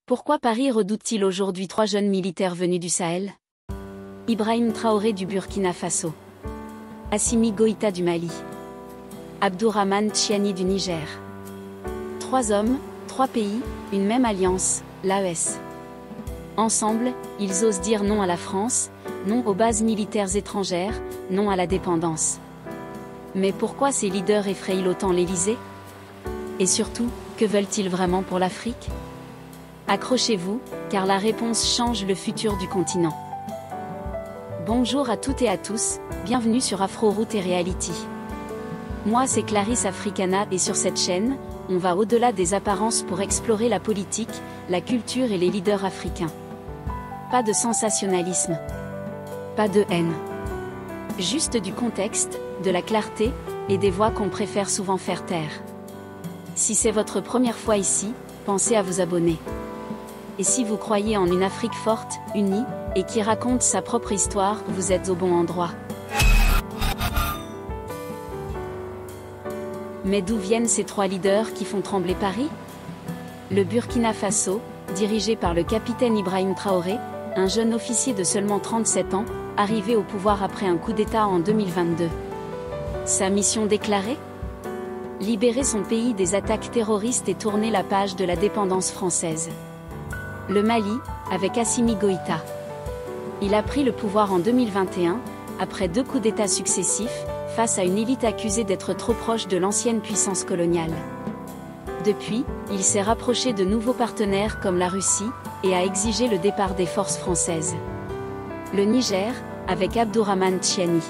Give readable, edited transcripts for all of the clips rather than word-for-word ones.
Pourquoi Paris redoute-t-il aujourd'hui 3 jeunes militaires venus du Sahel? Ibrahim Traoré du Burkina Faso, Assimi Goïta du Mali, Abdourahmane Tchiani du Niger. 3 hommes, 3 pays, une même alliance, l'AES. Ensemble, ils osent dire non à la France, non aux bases militaires étrangères, non à la dépendance. Mais pourquoi ces leaders effrayent autant l'Élysée? Et surtout, que veulent-ils vraiment pour l'Afrique? Accrochez-vous, car la réponse change le futur du continent. Bonjour à toutes et à tous, bienvenue sur Afro-Route et Reality. Moi c'est Clarisse Africana et sur cette chaîne, on va au-delà des apparences pour explorer la politique, la culture et les leaders africains. Pas de sensationnalisme. Pas de haine. Juste du contexte, de la clarté, et des voix qu'on préfère souvent faire taire. Si c'est votre première fois ici, pensez à vous abonner. Et si vous croyez en une Afrique forte, unie, et qui raconte sa propre histoire, vous êtes au bon endroit. Mais d'où viennent ces 3 leaders qui font trembler Paris? Le Burkina Faso, dirigé par le capitaine Ibrahim Traoré, un jeune officier de seulement 37 ans, arrivé au pouvoir après un coup d'État en 2022. Sa mission déclarée? Libérer son pays des attaques terroristes et tourner la page de la dépendance française. Le Mali, avec Assimi Goïta. Il a pris le pouvoir en 2021, après 2 coups d'État successifs, face à une élite accusée d'être trop proche de l'ancienne puissance coloniale. Depuis, il s'est rapproché de nouveaux partenaires comme la Russie, et a exigé le départ des forces françaises. Le Niger, avec Abdourahmane Tchiani.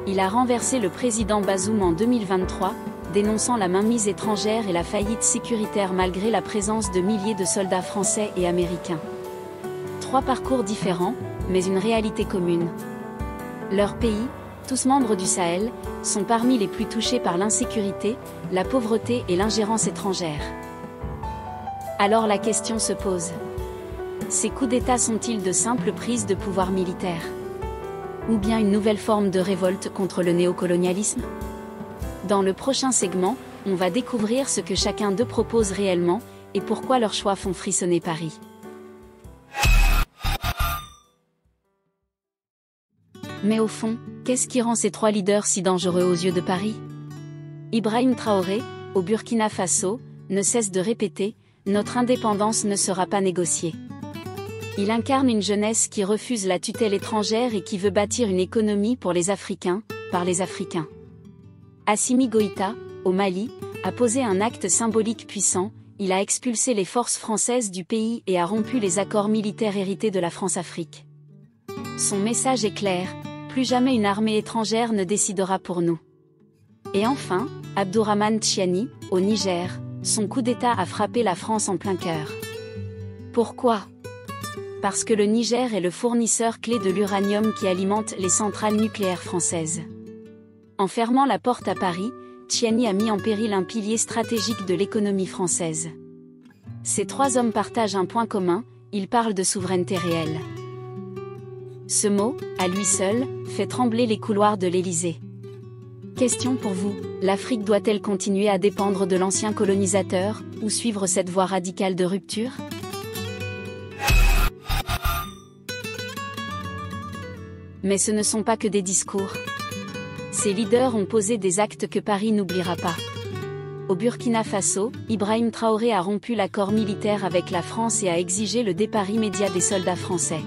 Il a renversé le président Bazoum en 2023, dénonçant la mainmise étrangère et la faillite sécuritaire malgré la présence de milliers de soldats français et américains. 3 parcours différents, mais une réalité commune. Leurs pays, tous membres du Sahel, sont parmi les plus touchés par l'insécurité, la pauvreté et l'ingérence étrangère. Alors la question se pose. Ces coups d'État sont-ils de simples prises de pouvoir militaire? Ou bien une nouvelle forme de révolte contre le néocolonialisme? Dans le prochain segment, on va découvrir ce que chacun d'eux propose réellement, et pourquoi leurs choix font frissonner Paris. Mais au fond, qu'est-ce qui rend ces 3 leaders si dangereux aux yeux de Paris? Ibrahim Traoré, au Burkina Faso, ne cesse de répéter « Notre indépendance ne sera pas négociée ». Il incarne une jeunesse qui refuse la tutelle étrangère et qui veut bâtir une économie pour les Africains, par les Africains. Assimi Goïta, au Mali, a posé un acte symbolique puissant, il a expulsé les forces françaises du pays et a rompu les accords militaires hérités de la France-Afrique. Son message est clair, plus jamais une armée étrangère ne décidera pour nous. Et enfin, Abdourahmane Tchiani, au Niger, son coup d'État a frappé la France en plein cœur. Pourquoi? Parce que le Niger est le fournisseur clé de l'uranium qui alimente les centrales nucléaires françaises. En fermant la porte à Paris, Tchiani a mis en péril un pilier stratégique de l'économie française. Ces 3 hommes partagent un point commun, ils parlent de souveraineté réelle. Ce mot, à lui seul, fait trembler les couloirs de l'Élysée. Question pour vous, l'Afrique doit-elle continuer à dépendre de l'ancien colonisateur, ou suivre cette voie radicale de rupture? Mais ce ne sont pas que des discours. Ces leaders ont posé des actes que Paris n'oubliera pas. Au Burkina Faso, Ibrahim Traoré a rompu l'accord militaire avec la France et a exigé le départ immédiat des soldats français.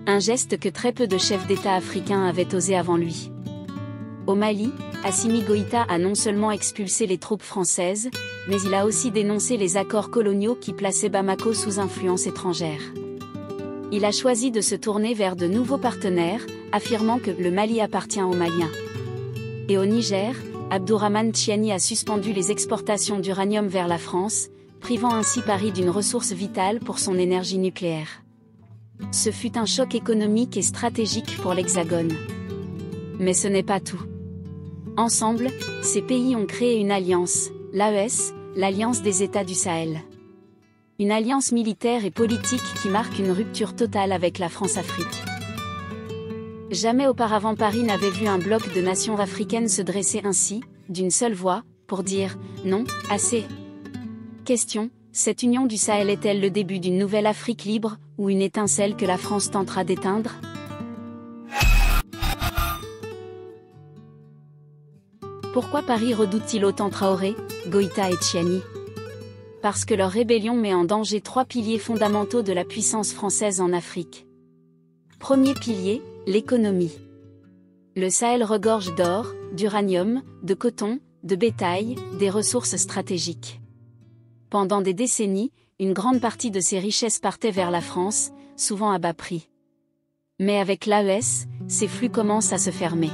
Un geste que très peu de chefs d'État africains avaient osé avant lui. Au Mali, Assimi Goïta a non seulement expulsé les troupes françaises, mais il a aussi dénoncé les accords coloniaux qui plaçaient Bamako sous influence étrangère. Il a choisi de se tourner vers de nouveaux partenaires, affirmant que le Mali appartient aux Maliens. Et au Niger, Abdourahmane Tchiani a suspendu les exportations d'uranium vers la France, privant ainsi Paris d'une ressource vitale pour son énergie nucléaire. Ce fut un choc économique et stratégique pour l'Hexagone. Mais ce n'est pas tout. Ensemble, ces pays ont créé une alliance, l'AES, l'Alliance des États du Sahel. Une alliance militaire et politique qui marque une rupture totale avec la France-Afrique. Jamais auparavant Paris n'avait vu un bloc de nations africaines se dresser ainsi, d'une seule voix, pour dire « non, assez ». Question, Cette union du Sahel est-elle le début d'une nouvelle Afrique libre, ou une étincelle que la France tentera d'éteindre? Pourquoi Paris redoute-t-il autant Traoré, Goïta et Tchiani? Parce que leur rébellion met en danger 3 piliers fondamentaux de la puissance française en Afrique. Premier pilier, l'économie. Le Sahel regorge d'or, d'uranium, de coton, de bétail, des ressources stratégiques. Pendant des décennies, une grande partie de ces richesses partait vers la France, souvent à bas prix. Mais avec l'AES, ces flux commencent à se fermer.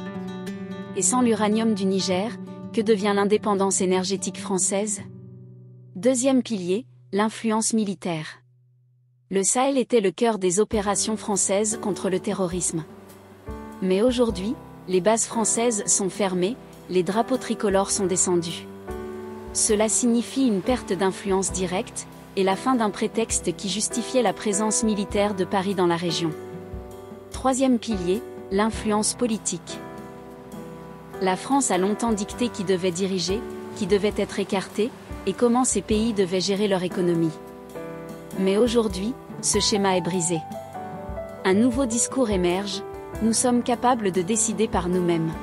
Et sans l'uranium du Niger, que devient l'indépendance énergétique française? Deuxième pilier, l'influence militaire. Le Sahel était le cœur des opérations françaises contre le terrorisme. Mais aujourd'hui, les bases françaises sont fermées, les drapeaux tricolores sont descendus. Cela signifie une perte d'influence directe, et la fin d'un prétexte qui justifiait la présence militaire de Paris dans la région. Troisième pilier, l'influence politique. La France a longtemps dicté qui devait diriger, qui devait être écarté, et comment ces pays devaient gérer leur économie. Mais aujourd'hui, ce schéma est brisé. Un nouveau discours émerge, nous sommes capables de décider par nous-mêmes.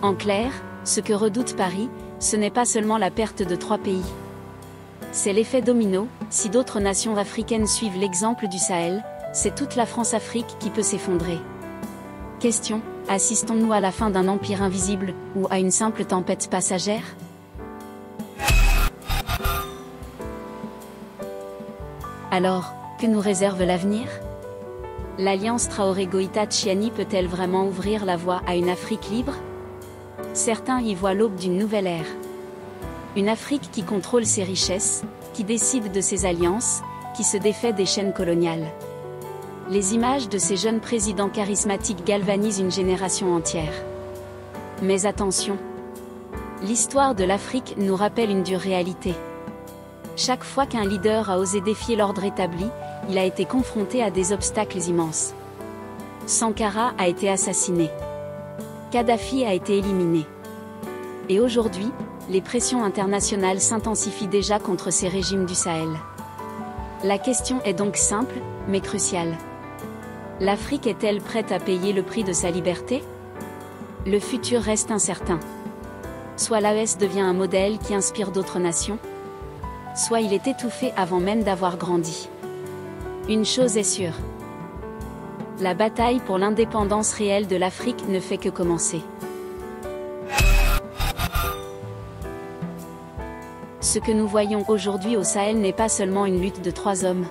En clair, ce que redoute Paris, ce n'est pas seulement la perte de 3 pays. C'est l'effet domino, si d'autres nations africaines suivent l'exemple du Sahel, c'est toute la France-Afrique qui peut s'effondrer. Question, assistons-nous à la fin d'un empire invisible, ou à une simple tempête passagère? Alors, que nous réserve l'avenir? L'alliance Traoré-Goïta-Tchiani peut-elle vraiment ouvrir la voie à une Afrique libre? Certains y voient l'aube d'une nouvelle ère. Une Afrique qui contrôle ses richesses, qui décide de ses alliances, qui se défait des chaînes coloniales. Les images de ces jeunes présidents charismatiques galvanisent une génération entière. Mais attention! L'histoire de l'Afrique nous rappelle une dure réalité. Chaque fois qu'un leader a osé défier l'ordre établi, il a été confronté à des obstacles immenses. Sankara a été assassiné. Kadhafi a été éliminé. Et aujourd'hui, les pressions internationales s'intensifient déjà contre ces régimes du Sahel. La question est donc simple, mais cruciale. L'Afrique est-elle prête à payer le prix de sa liberté? Le futur reste incertain. Soit l'AES devient un modèle qui inspire d'autres nations, soit il est étouffé avant même d'avoir grandi. Une chose est sûre. La bataille pour l'indépendance réelle de l'Afrique ne fait que commencer. Ce que nous voyons aujourd'hui au Sahel n'est pas seulement une lutte de 3 hommes.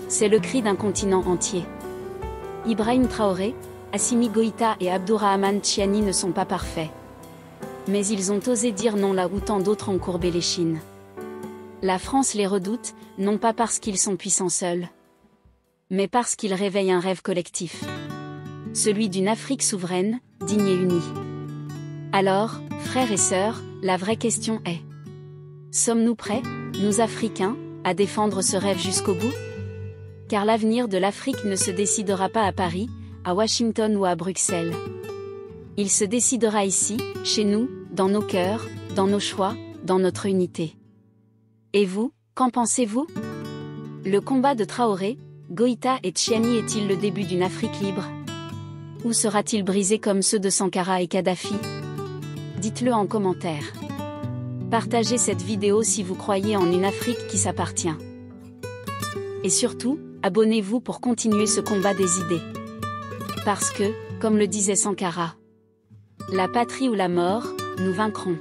C'est le cri d'un continent entier. Ibrahim Traoré, Assimi Goïta et Abdourahmane Tchiani ne sont pas parfaits. Mais ils ont osé dire non là où tant d'autres ont courbé l'échine. La France les redoute, non pas parce qu'ils sont puissants seuls, mais parce qu'ils réveillent un rêve collectif. Celui d'une Afrique souveraine, digne et unie. Alors, frères et sœurs, la vraie question est: sommes-nous prêts, nous Africains, à défendre ce rêve jusqu'au bout? Car l'avenir de l'Afrique ne se décidera pas à Paris, à Washington ou à Bruxelles. Il se décidera ici, chez nous, dans nos cœurs, dans nos choix, dans notre unité. Et vous, qu'en pensez-vous? Le combat de Traoré, Goïta et Tchiani est-il le début d'une Afrique libre? Ou sera-t-il brisé comme ceux de Sankara et Kadhafi? Dites-le en commentaire. Partagez cette vidéo si vous croyez en une Afrique qui s'appartient. Et surtout, abonnez-vous pour continuer ce combat des idées. Parce que, comme le disait Sankara, la patrie ou la mort, nous vaincrons.